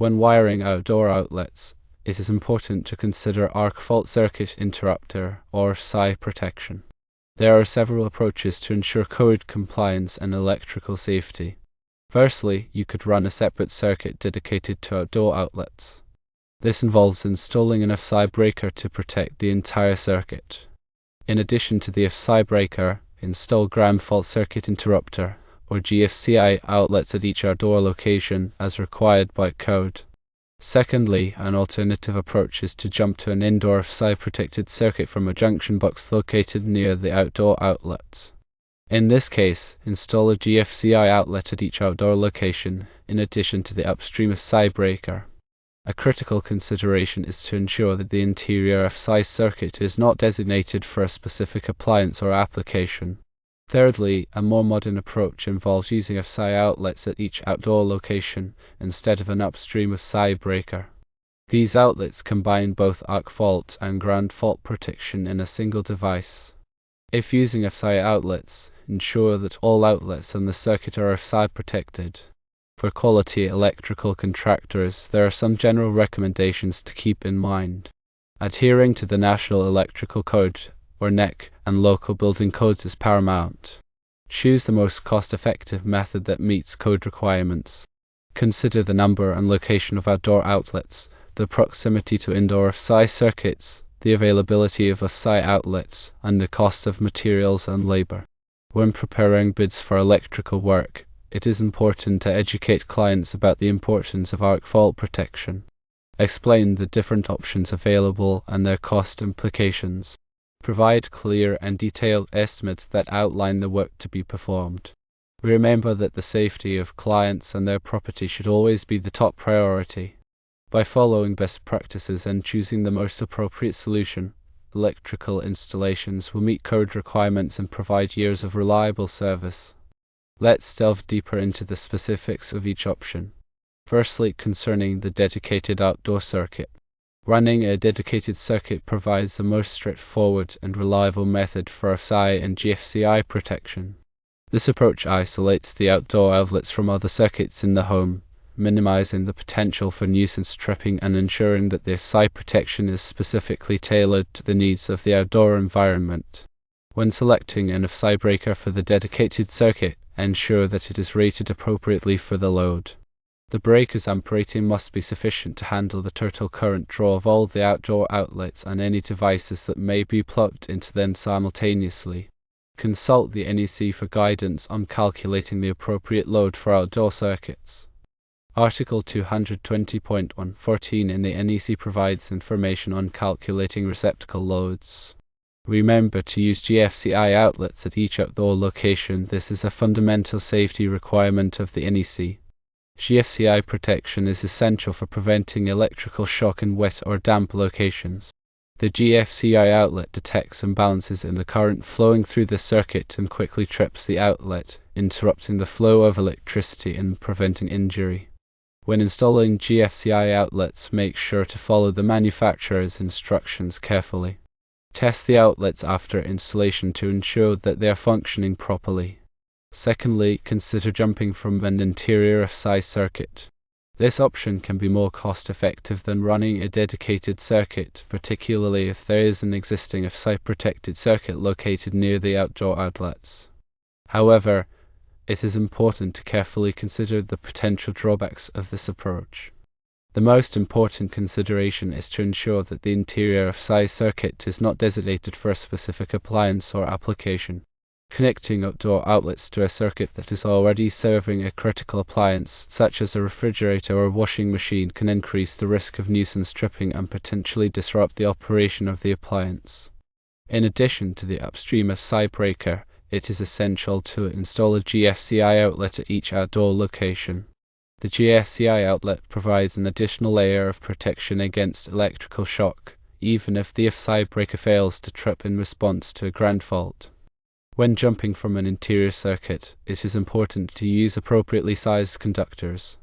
When wiring outdoor outlets, it is important to consider arc fault circuit interrupter or AFCI protection. There are several approaches to ensure code compliance and electrical safety. Firstly, you could run a separate circuit dedicated to outdoor outlets. This involves installing an AFCI breaker to protect the entire circuit. In addition to the AFCI breaker, install ground fault circuit interrupter or GFCI outlets at each outdoor location as required by code. Secondly, an alternative approach is to jump to an indoor AFCI protected circuit from a junction box located near the outdoor outlets. In this case, install a GFCI outlet at each outdoor location, in addition to the upstream AFCI breaker. A critical consideration is to ensure that the interior AFCI circuit is not designated for a specific appliance or application. Thirdly, a more modern approach involves using AFCI outlets at each outdoor location instead of an upstream AFCI breaker. These outlets combine both arc fault and ground fault protection in a single device. If using AFCI outlets, ensure that all outlets on the circuit are AFCI protected. For quality electrical contractors, there are some general recommendations to keep in mind. Adhering to the National Electrical Code, or NEC, and local building codes is paramount. Choose the most cost-effective method that meets code requirements. Consider the number and location of outdoor outlets, the proximity to indoor AFCI circuits, the availability of AFCI outlets, and the cost of materials and labor. When preparing bids for electrical work, it is important to educate clients about the importance of arc fault protection. Explain the different options available and their cost implications. Provide clear and detailed estimates that outline the work to be performed. Remember that the safety of clients and their property should always be the top priority. By following best practices and choosing the most appropriate solution, electrical installations will meet code requirements and provide years of reliable service. Let's delve deeper into the specifics of each option. Firstly, concerning the dedicated outdoor circuit. Running a dedicated circuit provides the most straightforward and reliable method for AFCI and GFCI protection. This approach isolates the outdoor outlets from other circuits in the home, minimizing the potential for nuisance tripping and ensuring that the AFCI protection is specifically tailored to the needs of the outdoor environment. When selecting an AFCI breaker for the dedicated circuit, ensure that it is rated appropriately for the load. The breaker's amp rating must be sufficient to handle the total current draw of all the outdoor outlets and any devices that may be plugged into them simultaneously. Consult the NEC for guidance on calculating the appropriate load for outdoor circuits. Article 220.114 in the NEC provides information on calculating receptacle loads. Remember to use GFCI outlets at each outdoor location. This is a fundamental safety requirement of the NEC. GFCI protection is essential for preventing electrical shock in wet or damp locations. The GFCI outlet detects imbalances in the current flowing through the circuit and quickly trips the outlet, interrupting the flow of electricity and preventing injury. When installing GFCI outlets, make sure to follow the manufacturer's instructions carefully. Test the outlets after installation to ensure that they are functioning properly. Secondly, consider jumping from an interior AFCI circuit. This option can be more cost-effective than running a dedicated circuit, particularly if there is an existing AFCI-protected circuit located near the outdoor outlets. However, it is important to carefully consider the potential drawbacks of this approach. The most important consideration is to ensure that the interior AFCI circuit is not designated for a specific appliance or application. Connecting outdoor outlets to a circuit that is already serving a critical appliance, such as a refrigerator or washing machine, can increase the risk of nuisance tripping and potentially disrupt the operation of the appliance. In addition to the upstream AFCI breaker, it is essential to install a GFCI outlet at each outdoor location. The GFCI outlet provides an additional layer of protection against electrical shock, even if the AFCI breaker fails to trip in response to a ground fault. When jumping from an interior circuit, it is important to use appropriately sized conductors.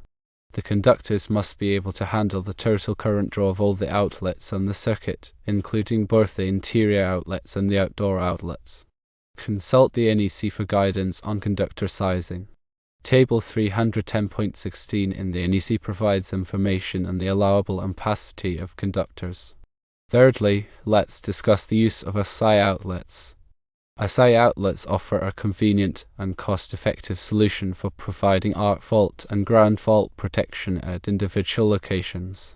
The conductors must be able to handle the total current draw of all the outlets on the circuit, including both the interior outlets and the outdoor outlets. Consult the NEC for guidance on conductor sizing. Table 310.16 in the NEC provides information on the allowable ampacity of conductors. Thirdly, let's discuss the use of AFCI outlets. AFCI outlets offer a convenient and cost-effective solution for providing arc fault and ground fault protection at individual locations.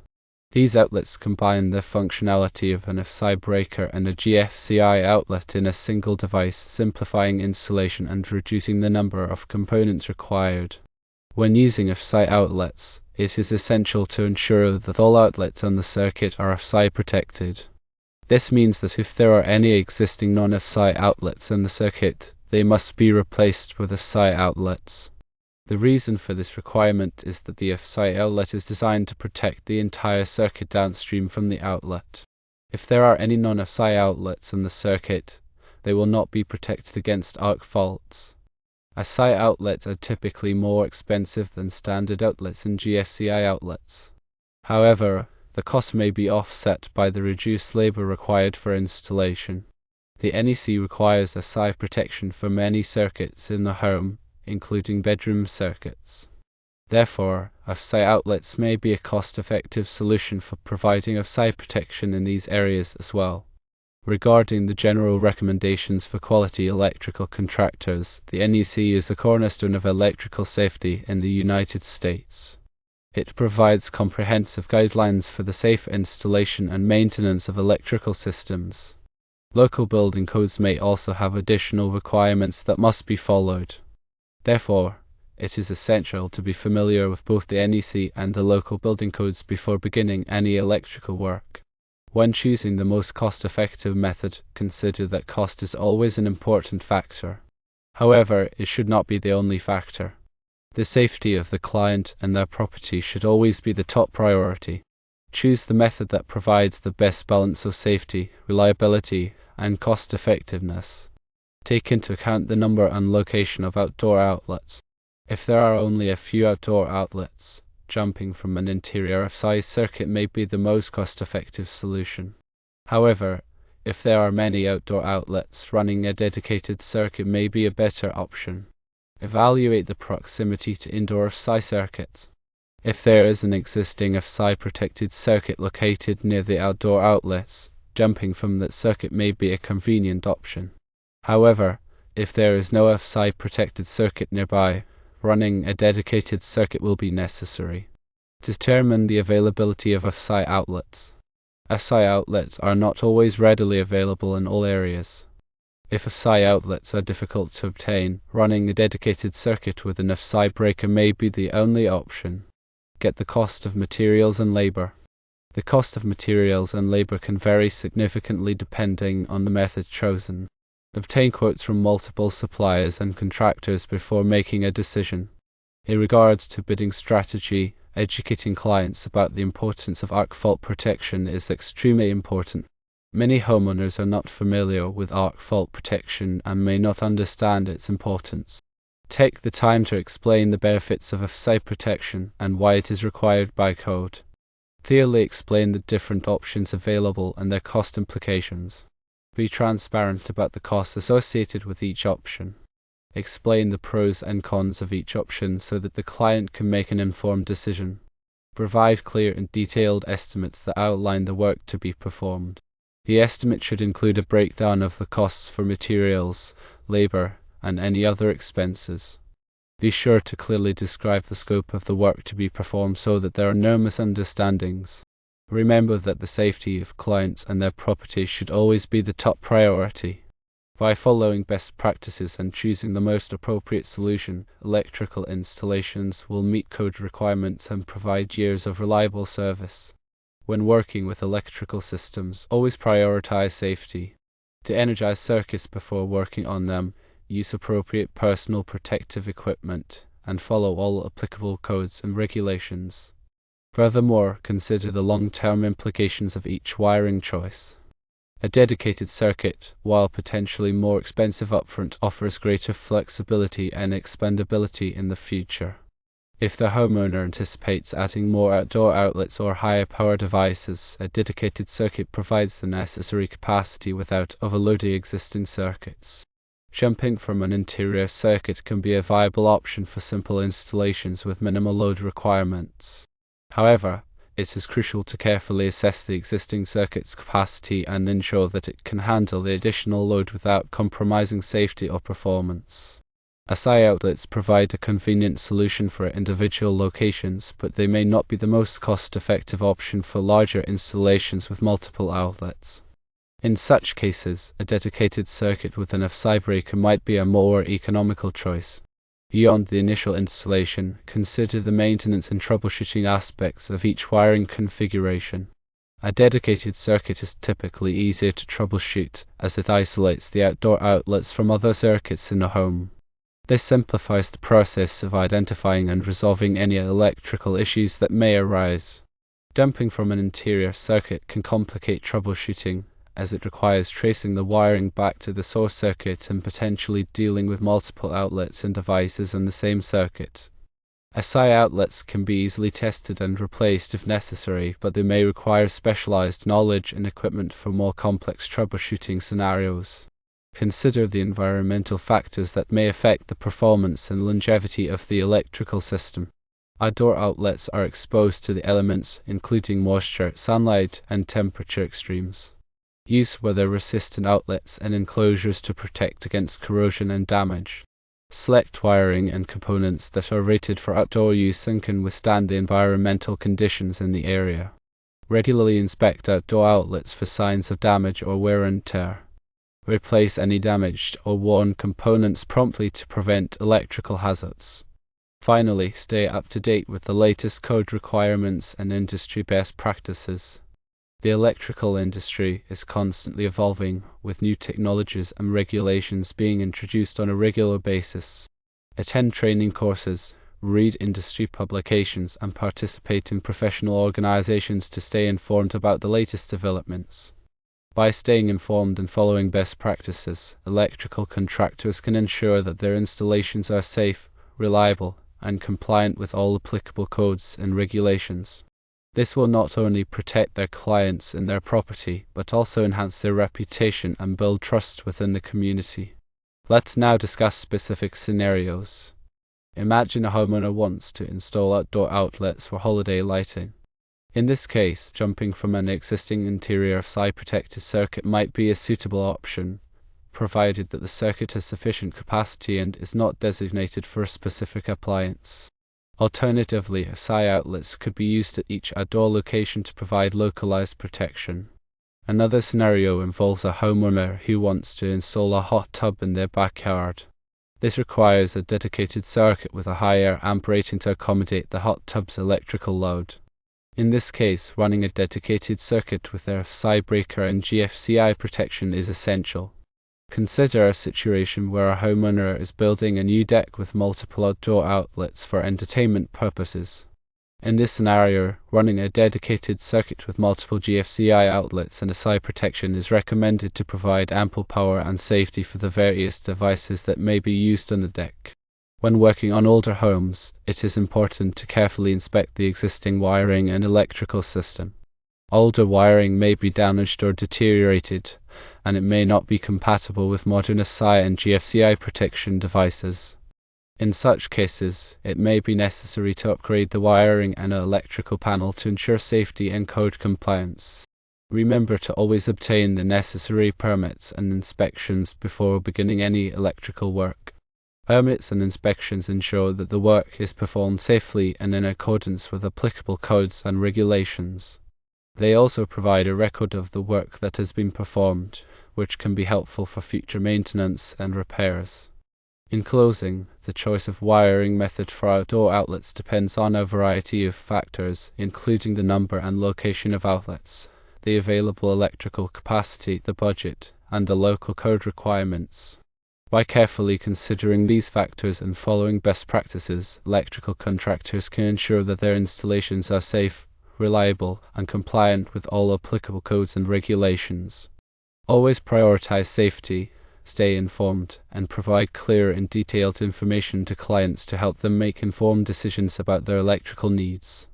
These outlets combine the functionality of an AFCI breaker and a GFCI outlet in a single device, simplifying installation and reducing the number of components required. When using AFCI outlets, it is essential to ensure that all outlets on the circuit are AFCI protected. This means that if there are any existing non-AFCI outlets in the circuit, they must be replaced with AFCI outlets. The reason for this requirement is that the AFCI outlet is designed to protect the entire circuit downstream from the outlet. If there are any non-AFCI outlets in the circuit, they will not be protected against arc faults. AFCI outlets are typically more expensive than standard outlets and GFCI outlets. However, the cost may be offset by the reduced labor required for installation. The NEC requires AFCI protection for many circuits in the home, including bedroom circuits. Therefore, AFCI outlets may be a cost-effective solution for providing AFCI protection in these areas as well. Regarding the general recommendations for quality electrical contractors, the NEC is the cornerstone of electrical safety in the United States. It provides comprehensive guidelines for the safe installation and maintenance of electrical systems. Local building codes may also have additional requirements that must be followed. Therefore, it is essential to be familiar with both the NEC and the local building codes before beginning any electrical work. When choosing the most cost-effective method, consider that cost is always an important factor. However, it should not be the only factor. The safety of the client and their property should always be the top priority. Choose the method that provides the best balance of safety, reliability, and cost-effectiveness. Take into account the number and location of outdoor outlets. If there are only a few outdoor outlets, jumping from an interior AFCI circuit may be the most cost-effective solution. However, if there are many outdoor outlets, running a dedicated circuit may be a better option. Evaluate the proximity to indoor AFCI circuits. If there is an existing AFCI protected circuit located near the outdoor outlets, jumping from that circuit may be a convenient option. However, if there is no AFCI protected circuit nearby, running a dedicated circuit will be necessary. Determine the availability of AFCI outlets. AFCI outlets are not always readily available in all areas. If AFCI outlets are difficult to obtain, running a dedicated circuit with an AFCI breaker may be the only option. Get the cost of materials and labor. The cost of materials and labor can vary significantly depending on the method chosen. Obtain quotes from multiple suppliers and contractors before making a decision. In regards to bidding strategy, educating clients about the importance of arc fault protection is extremely important. Many homeowners are not familiar with arc fault protection and may not understand its importance. Take the time to explain the benefits of AFCI protection and why it is required by code. Clearly explain the different options available and their cost implications. Be transparent about the costs associated with each option. Explain the pros and cons of each option so that the client can make an informed decision. Provide clear and detailed estimates that outline the work to be performed. The estimate should include a breakdown of the costs for materials, labor, and any other expenses. Be sure to clearly describe the scope of the work to be performed so that there are no misunderstandings. Remember that the safety of clients and their property should always be the top priority. By following best practices and choosing the most appropriate solution, electrical installations will meet code requirements and provide years of reliable service. When working with electrical systems, always prioritize safety. To energize circuits before working on them, use appropriate personal protective equipment, and follow all applicable codes and regulations. Furthermore, consider the long-term implications of each wiring choice. A dedicated circuit, while potentially more expensive upfront, offers greater flexibility and expandability in the future. If the homeowner anticipates adding more outdoor outlets or higher power devices, a dedicated circuit provides the necessary capacity without overloading existing circuits. Jumping from an interior circuit can be a viable option for simple installations with minimal load requirements. However, it is crucial to carefully assess the existing circuit's capacity and ensure that it can handle the additional load without compromising safety or performance. AFCI outlets provide a convenient solution for individual locations, but they may not be the most cost-effective option for larger installations with multiple outlets. In such cases, a dedicated circuit with an AFCI breaker might be a more economical choice. Beyond the initial installation, consider the maintenance and troubleshooting aspects of each wiring configuration. A dedicated circuit is typically easier to troubleshoot, as it isolates the outdoor outlets from other circuits in a home. This simplifies the process of identifying and resolving any electrical issues that may arise. Dumping from an interior circuit can complicate troubleshooting, as it requires tracing the wiring back to the source circuit and potentially dealing with multiple outlets and devices on the same circuit. AFCI outlets can be easily tested and replaced if necessary, but they may require specialized knowledge and equipment for more complex troubleshooting scenarios. Consider the environmental factors that may affect the performance and longevity of the electrical system. Outdoor outlets are exposed to the elements, including moisture, sunlight, and temperature extremes. Use weather-resistant outlets and enclosures to protect against corrosion and damage. Select wiring and components that are rated for outdoor use and can withstand the environmental conditions in the area. Regularly inspect outdoor outlets for signs of damage or wear and tear. Replace any damaged or worn components promptly to prevent electrical hazards. Finally, stay up to date with the latest code requirements and industry best practices. The electrical industry is constantly evolving, with new technologies and regulations being introduced on a regular basis. Attend training courses, read industry publications, and participate in professional organizations to stay informed about the latest developments. By staying informed and following best practices, electrical contractors can ensure that their installations are safe, reliable, and compliant with all applicable codes and regulations. This will not only protect their clients and their property, but also enhance their reputation and build trust within the community. Let's now discuss specific scenarios. Imagine a homeowner wants to install outdoor outlets for holiday lighting. In this case, jumping from an existing interior AFCI protected circuit might be a suitable option, provided that the circuit has sufficient capacity and is not designated for a specific appliance. Alternatively, AFCI outlets could be used at each outdoor location to provide localized protection. Another scenario involves a homeowner who wants to install a hot tub in their backyard. This requires a dedicated circuit with a higher amp rating to accommodate the hot tub's electrical load. In this case, running a dedicated circuit with their AFCI breaker and AFCI protection is essential. Consider a situation where a homeowner is building a new deck with multiple outdoor outlets for entertainment purposes. In this scenario, running a dedicated circuit with multiple AFCI outlets and AFCI protection is recommended to provide ample power and safety for the various devices that may be used on the deck. When working on older homes, it is important to carefully inspect the existing wiring and electrical system. Older wiring may be damaged or deteriorated, and it may not be compatible with modern AFCI and AFCI protection devices. In such cases, it may be necessary to upgrade the wiring and electrical panel to ensure safety and code compliance. Remember to always obtain the necessary permits and inspections before beginning any electrical work. Permits and inspections ensure that the work is performed safely and in accordance with applicable codes and regulations. They also provide a record of the work that has been performed, which can be helpful for future maintenance and repairs. In closing, the choice of wiring method for outdoor outlets depends on a variety of factors, including the number and location of outlets, the available electrical capacity, the budget, and the local code requirements. By carefully considering these factors and following best practices, electrical contractors can ensure that their installations are safe, reliable, and compliant with all applicable codes and regulations. Always prioritize safety, stay informed, and provide clear and detailed information to clients to help them make informed decisions about their electrical needs.